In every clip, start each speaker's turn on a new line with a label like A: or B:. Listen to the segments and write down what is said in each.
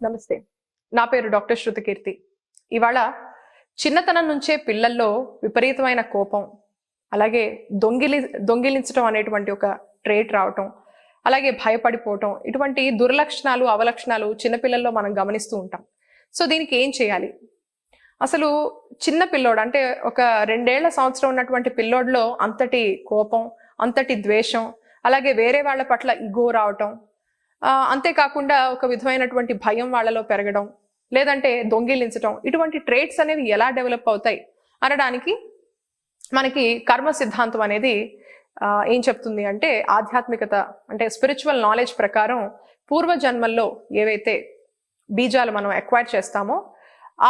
A: నమస్తే. నా పేరు డాక్టర్ శృతకీర్తి. ఇవాళ చిన్నతనం నుంచే పిల్లల్లో విపరీతమైన కోపం, అలాగే దొంగిలించడం అనేటువంటి ఒక ట్రేట్ రావటం, అలాగే భయపడిపోవటం, ఇటువంటి దుర్లక్షణాలు, అవలక్షణాలు చిన్నపిల్లల్లో మనం గమనిస్తూ ఉంటాం. సో దీనికి ఏం చేయాలి? అసలు చిన్న పిల్లోడు అంటే ఒక 2 ఏళ్ల సంవత్సరం ఉన్నటువంటి పిల్లోడిలో అంతటి కోపం, అంతటి ద్వేషం, అలాగే వేరే వాళ్ళ పట్ల ఇగో రావటం, అంతేకాకుండా ఒక విధమైనటువంటి భయం వాళ్ళలో పెరగడం, లేదంటే దొంగిలించటం, ఇటువంటి ట్రేట్స్ అనేవి ఎలా డెవలప్ అవుతాయి అనడానికి మనకి కర్మ సిద్ధాంతం అనేది ఏం చెప్తుంది అంటే, ఆధ్యాత్మికత అంటే స్పిరిచువల్ నాలెడ్జ్ ప్రకారం పూర్వజన్మల్లో ఏవైతే బీజాలు మనం అక్వైర్ చేస్తామో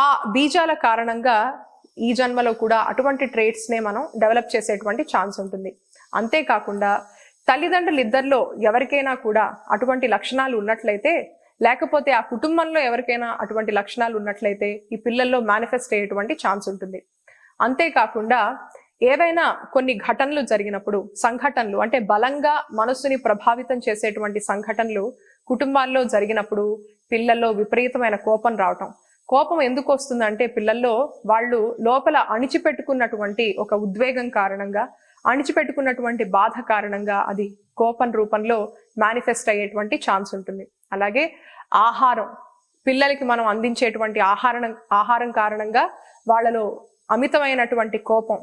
A: ఆ బీజాల కారణంగా ఈ జన్మలో కూడా అటువంటి ట్రేట్స్నే మనం డెవలప్ చేసేటువంటి ఛాన్స్ ఉంటుంది. అంతేకాకుండా తల్లిదండ్రులు ఇద్దరిలో ఎవరికైనా కూడా అటువంటి లక్షణాలు ఉన్నట్లయితే, లేకపోతే ఆ కుటుంబంలో ఎవరికైనా అటువంటి లక్షణాలు ఉన్నట్లయితే ఈ పిల్లల్లో మేనిఫెస్ట్ అయ్యేటువంటి ఛాన్స్ ఉంటుంది. అంతేకాకుండా ఏవైనా కొన్ని ఘటనలు జరిగినప్పుడు, సంఘటనలు అంటే బలంగా మనస్సుని ప్రభావితం చేసేటువంటి సంఘటనలు కుటుంబాల్లో జరిగినప్పుడు పిల్లల్లో విపరీతమైన కోపం రావటం. కోపం ఎందుకు వస్తుందంటే పిల్లల్లో వాళ్ళు లోపల అణిచిపెట్టుకున్నటువంటి ఒక ఉద్వేగం కారణంగా, అణిచిపెట్టుకున్నటువంటి బాధ కారణంగా అది కోపం రూపంలో మేనిఫెస్ట్ అయ్యేటువంటి ఛాన్స్ ఉంటుంది. అలాగే ఆహారం, పిల్లలకి మనం అందించేటువంటి ఆహారం కారణంగా వాళ్ళలో అమితమైనటువంటి కోపం,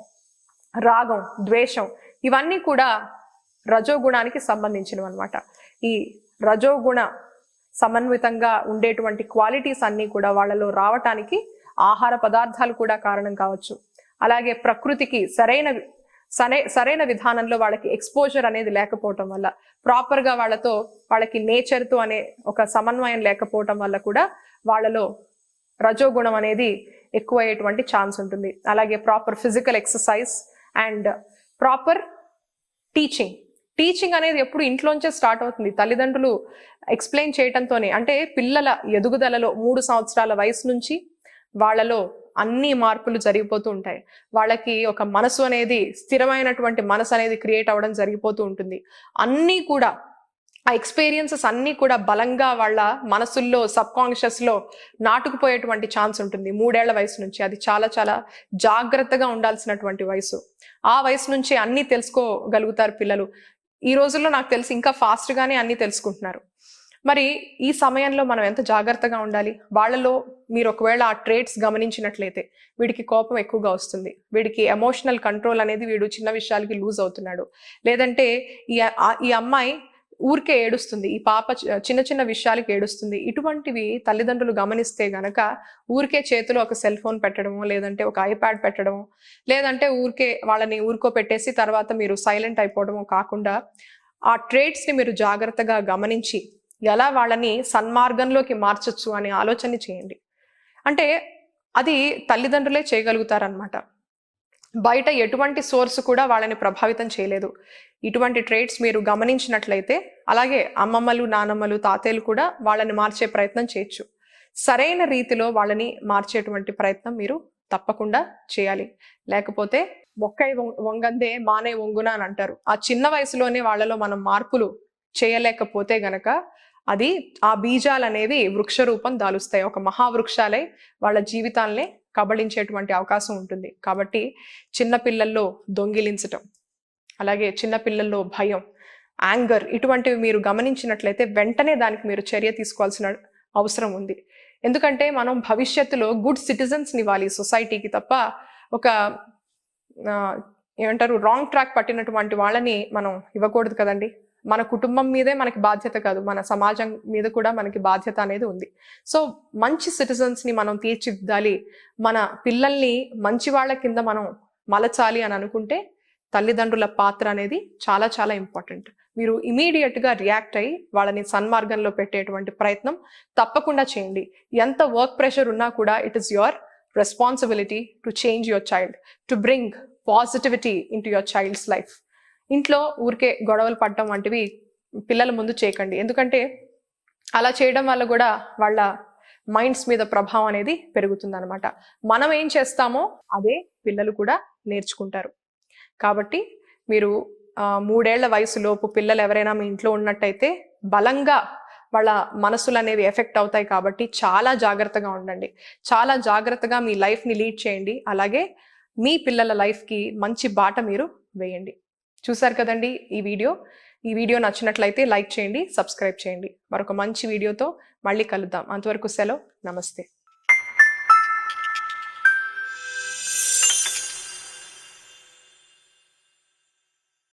A: రాగం, ద్వేషం, ఇవన్నీ కూడా రజోగుణానికి సంబంధించినవి అన్నమాట. ఈ రజోగుణ సమన్వితంగా ఉండేటువంటి క్వాలిటీస్ అన్నీ కూడా వాళ్ళలో రావటానికి ఆహార పదార్థాలు కూడా కారణం కావచ్చు. అలాగే ప్రకృతికి సరైన విధానంలో వాళ్ళకి ఎక్స్పోజర్ అనేది లేకపోవటం వల్ల, ప్రాపర్గా వాళ్ళకి నేచర్తో అనే ఒక సమన్వయం లేకపోవటం వల్ల కూడా వాళ్ళలో రజోగుణం అనేది ఎక్కువయ్యేటువంటి ఛాన్స్ ఉంటుంది. అలాగే proper physical exercise and proper teaching అనేది ఎప్పుడు ఇంట్లోంచే స్టార్ట్ అవుతుంది. తల్లిదండ్రులు ఎక్స్ప్లెయిన్ చేయటంతోనే, అంటే పిల్లల ఎదుగుదలలో 3 సంవత్సరాల వయసు నుంచి వాళ్ళలో అన్ని మార్పులు జరిగిపోతూ ఉంటాయి. వాళ్ళకి ఒక మనసు అనేది, స్థిరమైనటువంటి మనసు అనేది క్రియేట్ అవ్వడం జరిగిపోతూ ఉంటుంది. అన్నీ కూడా ఆ ఎక్స్పీరియన్సెస్ అన్నీ కూడా బలంగా వాళ్ళ మనసుల్లో, సబ్ కాన్షియస్లో నాటుకుపోయేటువంటి ఛాన్స్ ఉంటుంది 3 ఏళ్ల వయసు నుంచి. అది చాలా చాలా జాగ్రత్తగా ఉండాల్సినటువంటి వయసు. ఆ వయసు నుంచి అన్నీ తెలుసుకోగలుగుతారు పిల్లలు. ఈ రోజుల్లో నాకు తెలిసి ఇంకా ఫాస్ట్గానే అన్నీ తెలుసుకుంటున్నారు. మరి ఈ సమయంలో మనం ఎంత జాగ్రత్తగా ఉండాలి? వాళ్ళలో మీరు ఒకవేళ ఆ ట్రేట్స్ గమనించినట్లయితే, వీడికి కోపం ఎక్కువగా వస్తుంది, వీడికి ఎమోషనల్ కంట్రోల్ అనేది, వీడు చిన్న విషయాలకి లూజ్ అవుతున్నాడు, లేదంటే ఈ అమ్మాయి ఊరికే ఏడుస్తుంది, ఈ పాప చిన్న చిన్న విషయాలకి ఏడుస్తుంది, ఇటువంటివి తల్లిదండ్రులు గమనిస్తే గనక ఊరికే చేతిలో ఒక సెల్ ఫోన్ పెట్టడమో, లేదంటే ఒక ఐప్యాడ్ పెట్టడమో, లేదంటే ఊరికే వాళ్ళని పెట్టేసి తర్వాత మీరు సైలెంట్ అయిపోవడమో కాకుండా, ఆ ట్రేట్స్ని మీరు జాగ్రత్తగా గమనించి ఎలా వాళ్ళని సన్మార్గంలోకి మార్చొచ్చు అనే ఆలోచన చేయండి. అంటే అది తల్లిదండ్రులే చేయగలుగుతారనమాట. బయట ఎటువంటి సోర్స్ కూడా వాళ్ళని ప్రభావితం చేయలేదు. ఇటువంటి ట్రేట్స్ మీరు గమనించినట్లయితే, అలాగే అమ్మమ్మలు, నానమ్మలు, తాతయ్యలు కూడా వాళ్ళని మార్చే ప్రయత్నం చేయొచ్చు. సరైన రీతిలో వాళ్ళని మార్చేటువంటి ప్రయత్నం మీరు తప్పకుండా చేయాలి. లేకపోతే మొక్కై వంగందే మానే వంగున అని అంటారు. ఆ చిన్న వయసులోనే వాళ్ళలో మనం మార్పులు చేయలేకపోతే గనక అది, ఆ బీజాలు అనేవి వృక్ష రూపం దాలుస్తాయి, ఒక మహావృక్షాలై వాళ్ళ జీవితాలనే కబళించేటువంటి అవకాశం ఉంటుంది. కాబట్టి చిన్నపిల్లల్లో దొంగిలించటం, అలాగే చిన్నపిల్లల్లో భయం, యాంగర్, ఇటువంటివి మీరు గమనించినట్లయితే వెంటనే దానికి మీరు చర్య తీసుకోవాల్సిన అవసరం ఉంది. ఎందుకంటే మనం భవిష్యత్తులో గుడ్ సిటిజన్స్ని ఇవ్వాలి సొసైటీకి, తప్ప ఒక ఏమంటారు రాంగ్ ట్రాక్ పట్టినటువంటి వాళ్ళని మనం ఇవ్వకూడదు కదండి. మన కుటుంబం మీదే మనకి బాధ్యత కాదు, మన సమాజం మీద కూడా మనకి బాధ్యత అనేది ఉంది. సో మంచి సిటిజన్స్ని మనం తీర్చిదిద్దాలి, మన పిల్లల్ని మంచి వాళ్ళ కింద మనం మలచాలి అని అనుకుంటే తల్లిదండ్రుల పాత్ర అనేది చాలా చాలా ఇంపార్టెంట్. మీరు ఇమీడియట్గా రియాక్ట్ అయ్యి వాళ్ళని సన్మార్గంలో పెట్టేటువంటి ప్రయత్నం తప్పకుండా చేయండి. ఎంత వర్క్ ప్రెషర్ ఉన్నా కూడా it is your responsibility to change your child, to bring positivity in to your child's life. ఇంట్లో ఊరికే గొడవలు పడటం వంటివి పిల్లల ముందు చేయకండి. ఎందుకంటే అలా చేయడం వల్ల కూడా వాళ్ళ మైండ్స్ మీద ప్రభావం అనేది పెరుగుతుందన్నమాట. మనం ఏం చేస్తామో అదే పిల్లలు కూడా నేర్చుకుంటారు. కాబట్టి మీరు 3 ఏళ్ల వయసులోపు పిల్లలు ఎవరైనా మీ ఇంట్లో ఉన్నట్టయితే బలంగా వాళ్ళ మనసులు అనేవి ఎఫెక్ట్ అవుతాయి. కాబట్టి చాలా జాగ్రత్తగా ఉండండి. చాలా జాగ్రత్తగా మీ లైఫ్ని లీడ్ చేయండి. అలాగే మీ పిల్లల లైఫ్కి మంచి బాట మీరు వేయండి. చూసారు కదండి ఈ వీడియో నచ్చినట్లయితే లైక్ చేయండి, సబ్స్క్రైబ్ చేయండి. మరొక మంచి వీడియోతో మళ్ళీ కలుద్దాం. అంతవరకు సెలవు. నమస్తే.